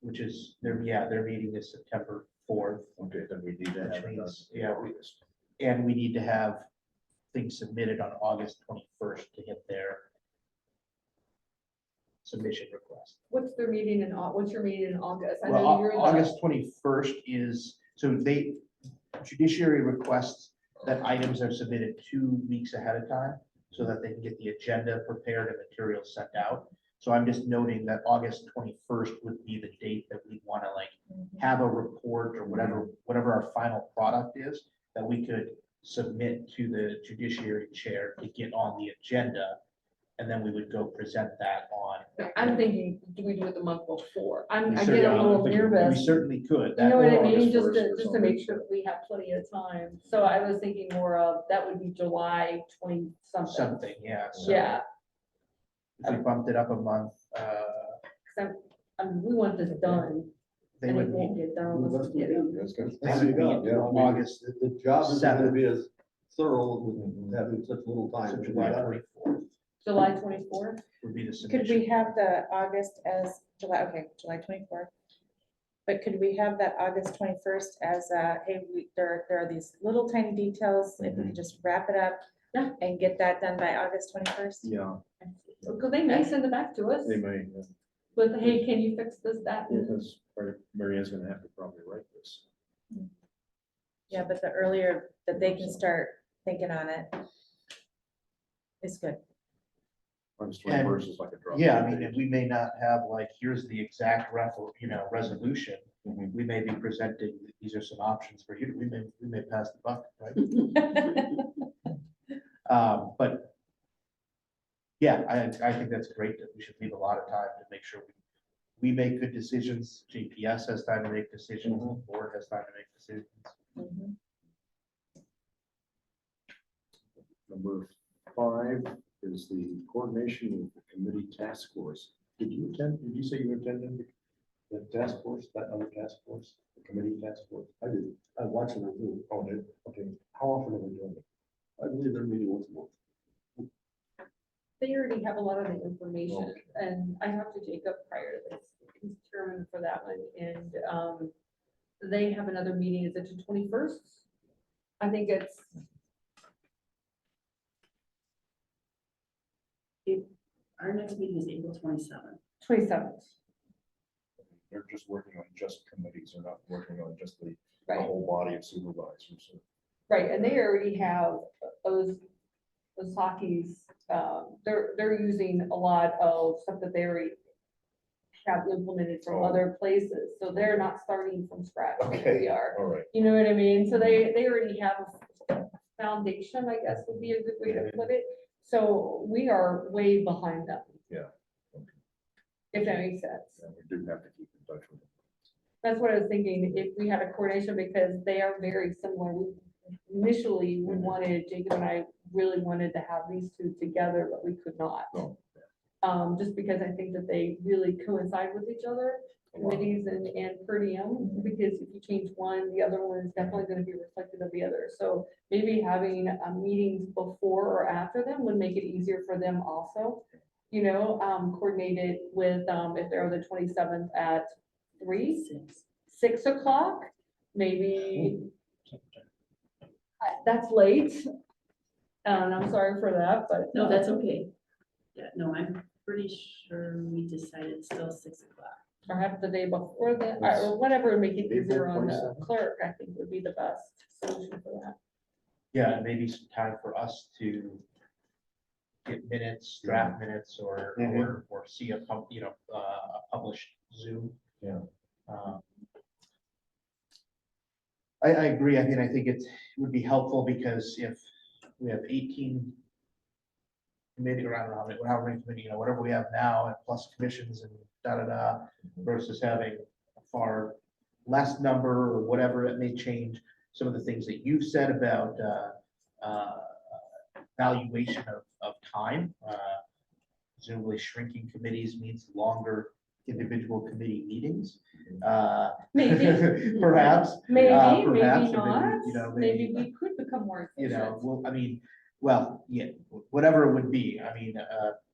which is their meeting is September 4th. Okay, then we need to have Which it done. means, and we need to have things submitted on August 21st to hit their submission request. What's their meeting in, what's your meeting in August? I Well, know you're the. August 21st is, so Judiciary requests that items are submitted 2 weeks ahead of time so that they can get the agenda prepared and materials sent out. So I'm just noting that August 21st would be the date that we want to have a report or whatever our final product is, that we could submit to the Judiciary Chair to get on the agenda. And then we would go present that on. No, I'm thinking, do we do it the month before? I We get certainly- a little We nervous. certainly could. You know what I or mean? August Just 1st to, or just to make something. sure that we have plenty of time. So I was thinking more of, that would be July 20 something. Something, yeah. So Yeah, if we bumped it up a month, 'cause I mean, we want this done, they and it would won't meet get done unless we get it. That's good. They would meet August The job isn't gonna 7th. be as thorough with having such little time. So July 24th July 24th. would be the Could submission. we have the August as July 24th? But could we have that August 21st as, hey, there are these little tiny details, if we could just wrap it up Yeah. and get that done by August 21st? Yeah, Because they may send it back to us they may. with, hey, can you fix this, that? and- Because Mary Ann's gonna have to probably write this. Yeah, but the earlier that they can start thinking on it is good. August 21st is like a drop. Yeah, I dead mean, date. and we may not have here's the exact resolution. Mhm. We may be presenting, these are some options for you. We may pass the buck, right? But yeah, I think that's great that we should leave a lot of time to make sure we make good decisions. GPS has time to make decisions, the board has time to make decisions. Mhm. Number 5 is the coordination with the committee task force. Did you say you attended the task force, that other task force, the committee task force? I did, I watched them do. Oh, did, okay, how often are we doing it? I believe they're meeting once a month. They already have a lot of the information, Okay. and I talked to Jacob prior to this, he's chairman for that one, and, they have another meeting, is it the 21st? I think it's, Our next meeting is April 27th. 27th, They're just working on just committees, they're not working on just the right, whole body of supervisors. right, and they already have those Saki's, they're using a lot of stuff that they already have implemented from Oh. other places, so they're not starting from scratch like we Okay. are. All right. You know what I mean? So they already have a foundation, I guess would be a good way to put it. So we are way behind them. Yeah. If that makes sense. And we do have to keep in touch with them. That's what I was thinking, if we had a coordination, because they are very similar. Initially, we wanted, Jacob and I really wanted to have these two together, but we could not. No. Just because I think that they really coincide with each other, A lot. committees and per diem, because if you change one, the other one is definitely gonna be reflective of the other. So maybe having meetings before or after them would make it easier for them also. You know, coordinated with, if they're the 27th at 6 o'clock, maybe. That's late. And I'm sorry for that, but. No, that's okay. Yeah, no, I'm pretty sure we decided still 6 o'clock. Or have the day before that, or whatever, would make it April easier on the 27th. clerk, I think would be the best solution for that. Yeah, and maybe some time for us to get minutes, draft minutes, or see a published Zoom. Yeah. I agree. I mean, I think it would be helpful because if we have 18 committee, or I don't know, however many committee, whatever we have now, and plus commissions and versus having a far less number or whatever it may change. some of the things that you've said about valuation of time. Presumably shrinking committees means longer individual committee meetings. Maybe. Perhaps. Maybe, perhaps, maybe or maybe, not, you know, maybe we could become more You know, efficient. well, I mean, well, yeah, whatever it would be, I mean,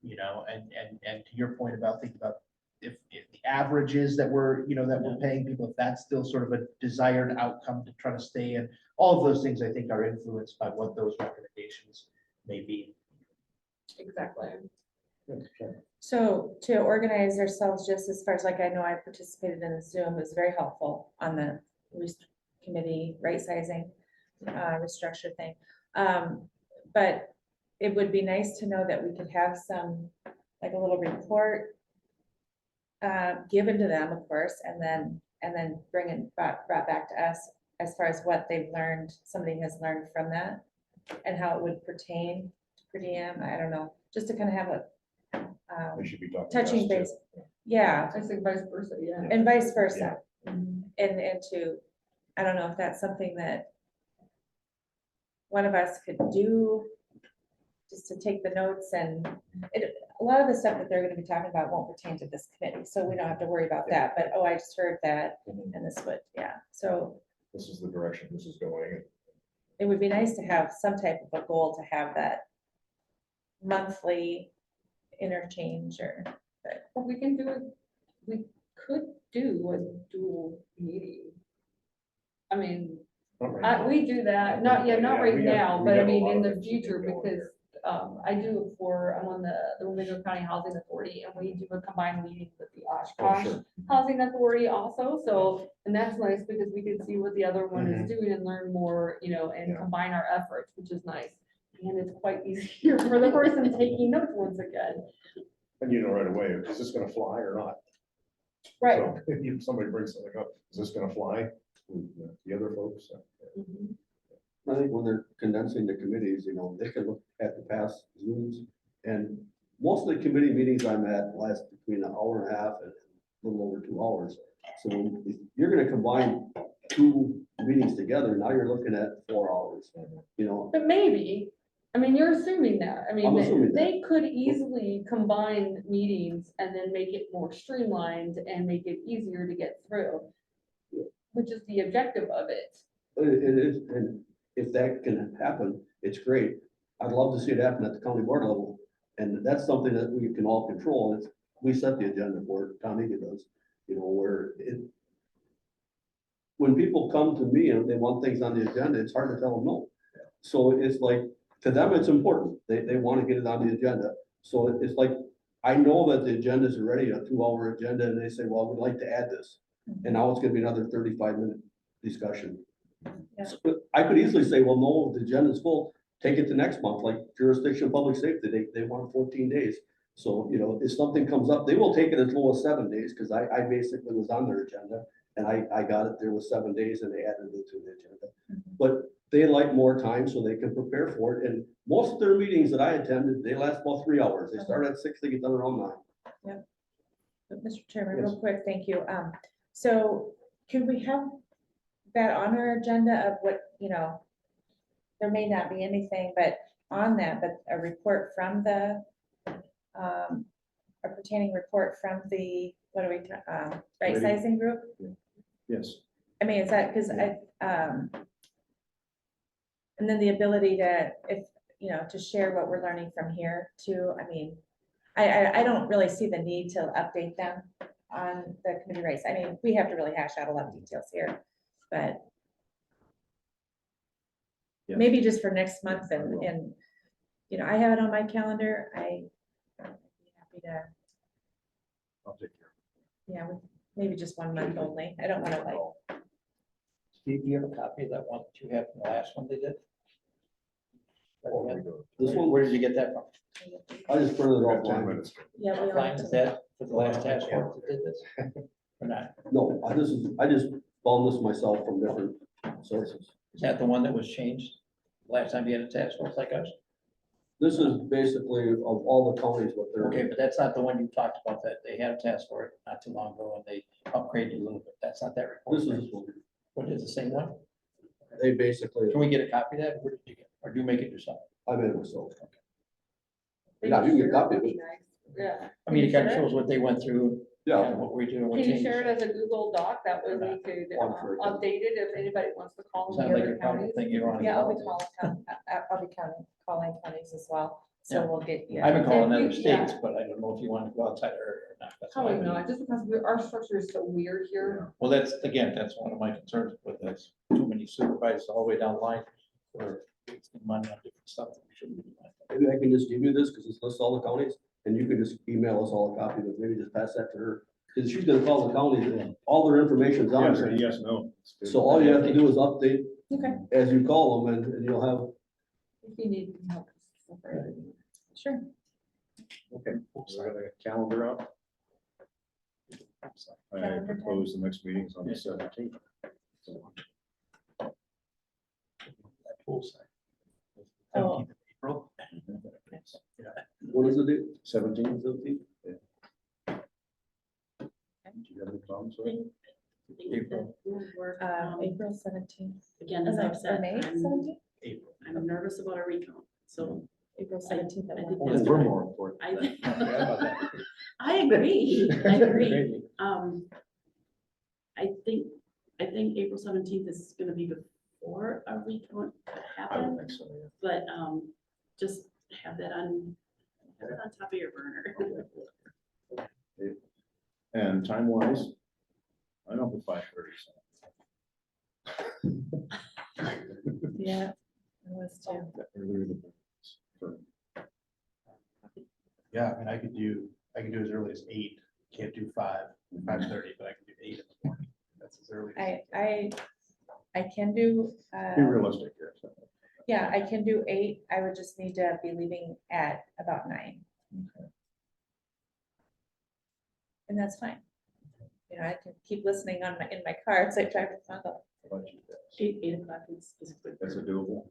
you know, and to your point about thinking about if the averages that we're, you know, that we're paying people, if that's still sort of a desired outcome to try to stay in, all of those things I think are influenced by what those recommendations may be. Exactly. So to organize ourselves, just as far as like, I know I participated in the Zoom, it was very helpful on the committee right sizing, restructure thing. But it would be nice to know that we could have some, like a little report given to them, of course, and then bring it brought back to us as far as what they've learned, somebody has learned from that and how it would pertain to per diem. I don't know, just to kind of have a They should be talking. to touching us, too. base. Yeah, I think vice versa, yeah. and vice versa. Mhm. And to, I don't know if that's something that one of us could do, just to take the notes and a lot of the stuff that they're gonna be talking about won't pertain to this committee, so we don't have to worry about that, but, oh, I just heard that, Mhm. and this would, yeah, so This is the direction this is going. it would be nice to have some type of a goal to have that monthly interchange or, But we can do it, we could do a dual meeting. I mean, Not right now. we do that, not, yeah, not Yeah, right we got- now, we but I got a mean, lot in of the things to future, get going because here. I do it for, I'm on the Winnebago County Housing Authority, and we do a combined meeting with the Oh, Oshkosh sure. Housing Authority also, so, and that's nice because we can see what the other one is Mhm. doing and learn more, you know, and Yeah. combine our efforts, which is nice. And it's quite easier for the person taking notes once again. And you know right away, is this gonna fly or not? Right. So, if somebody brings something up, is this gonna fly? With the other folks. Mhm. I think when they're condensing the committees, you know, they can look at the past Zooms. And most of the committee meetings I'm at last between an hour and a half and a little over 2 hours. So if you're gonna combine two meetings together, now you're looking at 4 hours, you know. But maybe, I mean, you're assuming that, I mean, I'm assuming they could easily combine meetings and then make it more streamlined and make it easier to get through. Which is the objective of it. It is, and if that can happen, it's great. I'd love to see it happen at the county board level. And that's something that we can all control. It's, we set the agenda for it, Tom Egan does, you know, where it. When people come to me and they want things on the agenda, it's hard to tell them no. So it's like, to them, it's important. They want to get it on the agenda. So it's like, I know that the agendas are already a 2-hour agenda and they say, well, we'd like to add this. And now it's gonna be another 35-minute discussion. Yeah. So, but I could easily say, well, no, the agenda's full, take it to next month, like jurisdiction of public safety, they want 14 days. So, you know, if something comes up, they will take it as low as 7 days, because I basically was on their agenda. And I got it, there was 7 days and they added it to the agenda. But they like more time so they can prepare for it. And most of their meetings that I attended, they last about 3 hours. They start at 6, they get done around 9. but Mr. Chairman, Yes. real quick, thank you. So can we have that on our agenda of what, you know, there may not be anything, but on that, but a report from the, a pertaining report from the, what are we, right Committee. sizing group? Yes. I mean, is that, because and then the ability to, if, you know, to share what we're learning from here too, I mean, I don't really see the need to update them on the committee race. I mean, we have to really hash out a lot of details here, but Yeah. maybe just for next month I will. and, you know, I have it on my calendar. I'd be happy to, I'll take care. yeah, maybe just 1 month only. I don't want to like, Steve, do you have a copy of that one that you have from the last one they did? This one, Where did you get that from? I just printed it We off got 10 line. minutes. yeah, we only Line, have is to- that for the last task force that did this? Or not? No, I just found this myself from different sources. Is that the one that was changed last time you had a task force like us? This is basically of all the counties, what they're. Okay, but that's not the one you talked about, that they had a task for it not too long ago and they upgraded a little bit. That's not that report. This right? is, What is the same one? They basically, Can we get a copy of that? Where did you get, or do you make it yourself? I made it myself. Yeah, you can get a copy of it. Yeah. I mean, it kind of Can you shows what they went through Yeah, and what we do. and what Can you changes. share it as a Google Doc? That way we could One for a update it if anybody wants to call the Sounds like other a private counties. thing you want. Yeah, I'll be calling counties as well, so Yeah. we'll get, I've been yeah. calling If other we- states, but I don't know if you want to go outside or not. That's why I Probably would- not, just because our structure is so weird here. Well, that's, again, that's one of my concerns with this, too many supervisors all the way down the line for wasting money on different stuff that we shouldn't be doing. maybe I can just give you this, because it lists all the counties, and you can just email us all a copy, but maybe just pass that to her. Because she's gonna call the counties, and all their information's on Yes, there. yes, no. It's good. So all you have to do is update Okay, as you call them, and you'll have, If you need help. sure. Okay, so I got a calendar out. I Calendar propose the next meeting is on the 17th. That pool side. Oh. April. what is the date? 17th. 17th? Do you have any problems with it? April. Will work. April 17th. Again, as I've Or said, May I'm 17th? April. I'm nervous about a recount, so April 17th. at I one think o'clock. that's We're fine. more important. I, than- I agree, I agree. Crazy. I think April 17th is gonna be before a recount I would happen, think so, yeah. but, just have that on top of your burner. And time wise, I don't put 5:30. Yeah, I was too. Yeah, I mean, I could do as early as 8, can't do 5:30, but I can do 8 in the morning. That's as early. as- I can do, Be realistic here. so. yeah, I can do 8. I would just need to be leaving at about 9. Okay. And that's fine. You know, I can keep listening in my car as I drive to Fonda. How about you guys? 8 o'clock is good. That's a doable.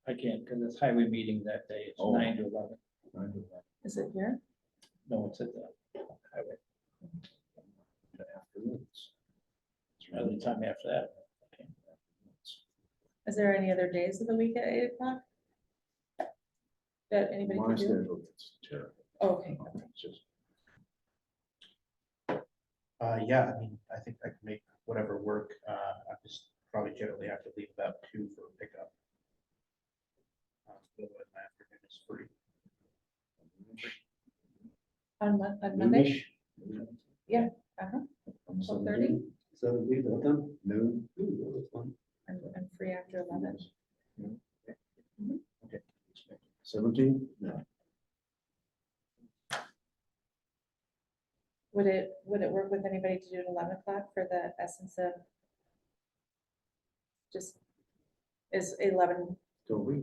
I can't, because it's highway meeting that day, it's Oh. 9 to 11. Is it here? No, it's at the highway, Afternoons. any time after that. Okay. Is there any other days of the week at 8 o'clock? That anybody My can do? schedule gets terrible. Okay, It's just, Yeah, I mean, I think I can make whatever work. I just probably generally have to leave about 2 for pickup. Otherwise my afternoon is free. on Monday? noonish. Uh-huh. On 12:30? 17th, what time? Noon. Ooh, that's fine. I'm free after 11. Okay. 17? Would it work with anybody to do it 11 o'clock for the essence of? Just, is 11, So we.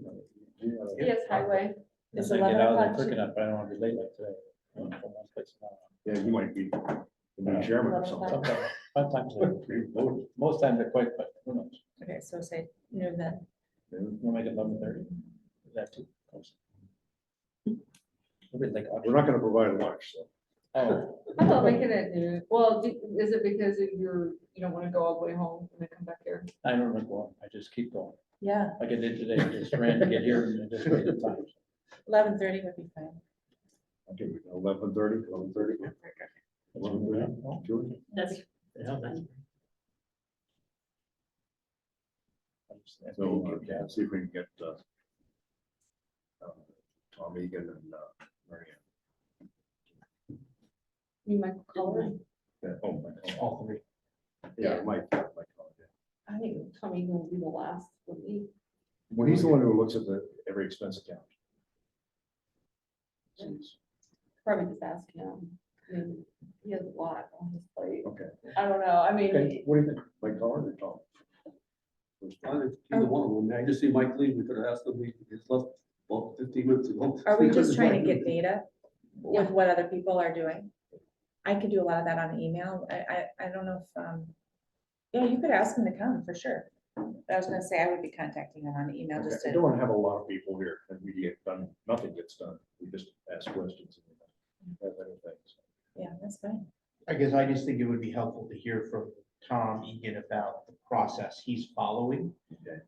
Yes, highway. is I 11 get out of there o'clock? quick too- enough, but I don't want to be late like today. From one place to another. Yeah, you might be the new chairman or 11 something. o'clock. Sometimes most times they're quick, but who knows? Okay, so say noon then. We'll make it 11:30. Is that too close? A bit like. We're not gonna provide lunch, so. Oh, How about making it noon? Well, is it because you don't want to go all the way home and then come back here? I don't know, going. I just keep going. Yeah, Like I did today, I just ran to get here and just waited time. 11:30 would be fine. Okay, 11:30, 11:30. 11:30. George? That's, Yeah, that's- So, see if we can get, Tom Egan and, Marianne. You might call her. Yeah, oh, my God. All 3. Yeah, Mike, yeah. I think Tommy will be the last with me. Well, he's the one who looks at every expense account. Probably just ask him. I mean, he has a lot on his plate. Okay. I don't know. I Okay, mean, what do you think? Mike Collins or Tom? Either one of them. I just see Mike leave. We could have asked him, he just left about 15 minutes ago. Are we just trying to get data with what other people are doing? I could do a lot of that on email. I don't know if, yeah, you could ask him to come for sure. But I was gonna say I would be contacting him on email Okay, just I to, don't want to have a lot of people here and we get done, nothing gets done. We just ask questions. And have anything. yeah, that's fine. I guess I just think it would be helpful to hear from Tom Egan about the process he's following. Okay.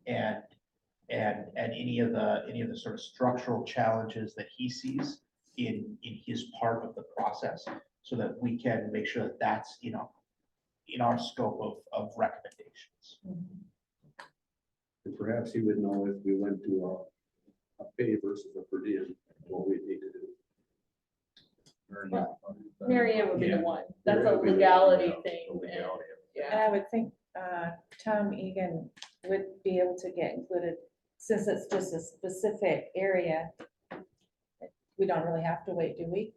And any of the sort of structural challenges that he sees in his part of the process, so that we can make sure that that's, you know, in our scope of recommendations. And perhaps he would know if we went to a pay versus a per diem, what we need to do. Mary Ann would be the Yeah. one. That's a Mary Ann would be the- legality yeah, thing. the and- legality of it. And Yeah, I would think Tom Egan would be able to get included, since it's just a specific area. We don't really have to wait, do we?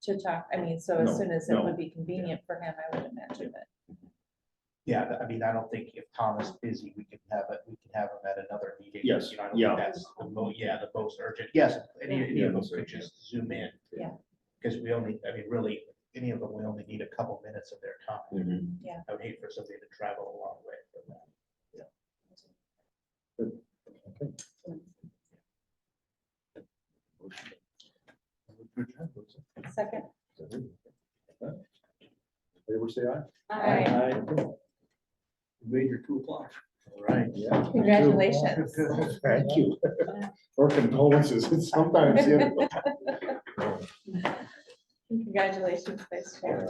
To talk, I mean, so as No, soon as it no. would be convenient for him, I would imagine that. Yeah, I mean, I don't think if Tom is busy, we can have him at another meeting. Yes, You know, I don't yeah. think that's the most urgent. Yes, any of them Yeah. could just zoom in. Yeah. Because we only, I mean, really, any of them, we only need a couple minutes of their time. Yeah. I would hate for somebody to travel a long way for that. Second. Favor say aye. Aye. You made your 2 o'clock. All right, yeah. Congratulations. Thank you. Or condolences, it's sometimes, yeah. Congratulations, Vice Chair.